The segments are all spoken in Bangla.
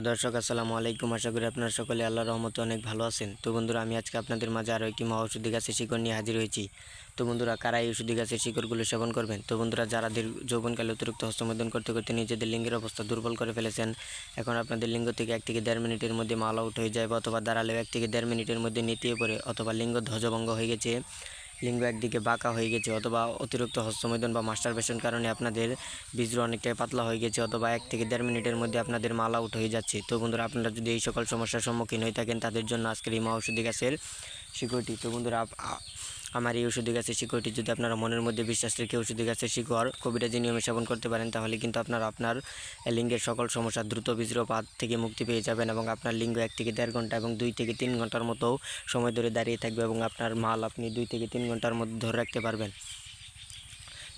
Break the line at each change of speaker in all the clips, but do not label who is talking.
দর্শক আসসালামু আলাইকুম। আশা করি আপনারা সকলে আল্লাহর রহমতে অনেক ভালো আছেন। তো বন্ধুরা, আমি আজকে আপনাদের মাঝে আরও একটি মহা ঔষধি গাছের শিকড় নিয়ে হাজির হয়েছি। তো বন্ধুরা, কারা এই ঔষধি গাছের শিকড়গুলো সেবন করবেন? তো বন্ধুরা, যারা যৌবনকালে অতিরিক্ত হস্তমৈথুন করতে করতে নিজেদের লিঙ্গের অবস্থা দুর্বল করে ফেলেছেন, এখন আপনাদের লিঙ্গ থেকে 1 থেকে 1.5 মিনিটের মধ্যে মাল আউট হয়ে যায়, অথবা দাঁড়ালেও 1 থেকে 1.5 মিনিটের মধ্যে নেতিয়ে পড়ে, অথবা লিঙ্গ ধ্বজভঙ্গ হয়ে গেছে, লিঙ্গ একদিকে বাঁকা হয়ে গেছে, অথবা অতিরিক্ত হস্তমৈথুন বা মাস্টারবেশন কারণে আপনাদের বীর্য অনেকটাই পাতলা হয়ে গেছে, অথবা 1 থেকে 1.5 মিনিটের মধ্যে আপনাদের মাল আউট হয়ে যাচ্ছে। তো বন্ধুরা, আপনারা যদি এই সকল সমস্যার সম্মুখীন হয়ে থাকেন, তাদের জন্য আজকের এই মহা ঔষধি গাছের শিকড়টি। তো বন্ধুরা, আমার এই ওষুধি গাছের শিকড়টি যদি আপনারা মনের মধ্যে বিশ্বাস রেখে ওষুধি গাছের শিকড় কবিরাজি নিয়মে সেবন করতে পারেন, তাহলে কিন্তু আপনারা আপনার লিঙ্গের সকল সমস্যা দ্রুত বীর্যপাত থেকে মুক্তি পেয়ে যাবেন, এবং আপনার লিঙ্গ 1 থেকে 1.5 ঘন্টা এবং 2 থেকে 3 ঘন্টার মতো সময় ধরে দাঁড়িয়ে থাকবে, এবং আপনার মাল আপনি 2 থেকে 3 ঘন্টার মধ্যে ধরে রাখতে পারবেন।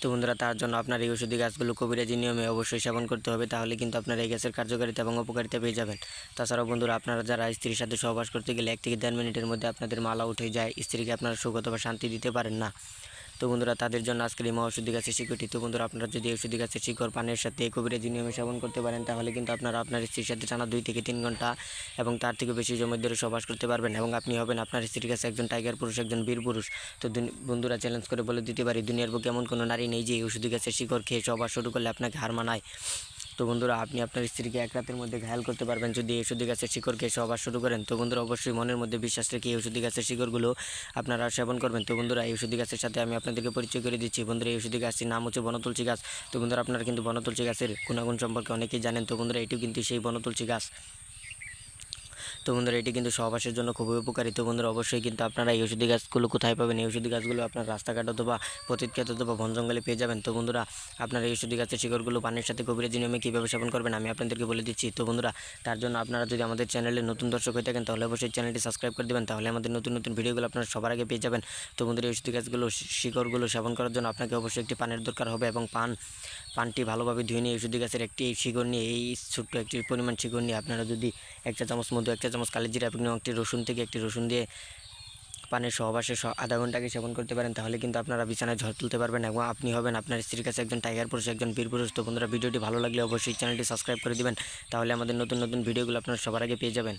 তো বন্ধুরা, তার জন্য আপনার এই ওষুধি গাছগুলো কবিরাজি নিয়মে অবশ্যই সেবন করতে হবে, তাহলে কিন্তু আপনারা এই গাছের কার্যকারিতা এবং উপকারিতা পেয়ে যাবেন। তাছাড়াও বন্ধুরা, আপনারা যারা স্ত্রীর সাথে সহবাস করতে গেলে 1 থেকে 1.5 মিনিটের মধ্যে আপনাদের মালা উঠে যায়, স্ত্রীকে আপনারা সুখ অথবা শান্তি দিতে পারেন না, তো বন্ধুরা, তাদের জন্য আজকের এই মহা ঔষধি গাছের শিকড়টি। তো বন্ধুরা, আপনারা যদি এই ঔষধি গাছের শিকড় পানের সাথে কবিরাজি নিয়মে সেবন করতে পারেন, তাহলে কিন্তু আপনারা আপনার স্ত্রীর সাথে টানা 2 থেকে 3 ঘন্টা এবং তার থেকে বেশি সময় ধরে সহবাস করতে পারবেন, এবং আপনি হবেন আপনার স্ত্রীর কাছে একজন টাইগার পুরুষ, একজন বীর পুরুষ। তো বন্ধুরা, চ্যালেঞ্জ করে বলে দিতে পারি, দুনিয়ার বুকে এমন কোনো নারী নেই যে এই ঔষধি গাছের শিকড় খেয়ে সহবাস শুরু করলে আপনাকে হার মানায়। তো বন্ধুরা, আপনি আপনার স্ত্রীকে 1 রাতের মধ্যে ঘায়াল করতে পারবেন যদি এই ঔষধি গাছের শিকড় খেয়ে সহবাস শুরু করেন। তো বন্ধুরা, অবশ্যই মনের মধ্যে বিশ্বাস রেখে এই ঔষধি গাছের শিকড়গুলো আপনারা সেবন করবেন। তো বন্ধুরা, এই ঔষধি গাছের সাথে আমি আপনাদেরকে পরিচয় করে দিচ্ছি। বন্ধুরা, এই ঔষধি গাছটির নাম হচ্ছে বনতুলসী গাছ। তো বন্ধুরা, আপনারা কিন্তু বনতুলসী গাছের গুণাগুণ সম্পর্কে অনেকেই জানেন। তো বন্ধুরা, এটিও কিন্তু সেই বনতুলসী গাছ। তো বন্ধুরা, এটি কিন্তু সহবাসের জন্য খুবই উপকারী। তো বন্ধুরা, অবশ্যই কিন্তু আপনারা এই ওষুধি গাছগুলো কোথায় পাবেন? এই ওষুধি গাছগুলো আপনার রাস্তাঘাট অথবা পতিতক্ষেত অথবা বন জঙ্গলে পেয়ে যাবেন। তো বন্ধুরা, আপনারা এই ওষুধি গাছের শিকড়গুলো পানির সাথে কবিরাজি নিয়মে কীভাবে সেবন করবেন আমি আপনাদেরকে বলে দিচ্ছি। তো বন্ধুরা, তার জন্য আপনারা যদি আমাদের চ্যানেলে নতুন দর্শক হয়ে থাকেন, তাহলে অবশ্যই চ্যানেলটি সাবস্ক্রাইব করে দেবেন, তাহলে আমাদের নতুন নতুন ভিডিওগুলো আপনারা সবার আগে পেয়ে যাবেন। তো বন্ধুরা, এই ওষুধি গাছগুলো শিকড়গুলো সেবন করার জন্য আপনাকে অবশ্যই একটি পানের দরকার হবে, এবং পানটি ভালোভাবে ধুয়ে নিয়ে ওষুধি গাছের একটি শিকড় নিয়ে, এই ছোট্ট একটি পরিমাণ শিকড় নিয়ে আপনারা যদি 1 চা চামচ মধু, 1 চা চামচ কালিজিরা এবং একটি রসুন দিয়ে পানের সহবাসে আধা ঘন্টা আগে সেবন করতে পারেন, তাহলে কিন্তু আপনারা বিছানায় ঝড় তুলতে পারবেন, এবং আপনি হবেন আপনার স্ত্রীর কাছে একজন টাইগার পুরুষ, একজন বীর পুরুষ। তো বন্ধুরা, ভিডিওটি ভালো লাগলে অবশ্যই চ্যানেলটি সাবস্ক্রাইব করে দিবেন, তাহলে আমাদের নতুন নতুন ভিডিওগুলো আপনারা সবার আগে পেয়ে যাবেন।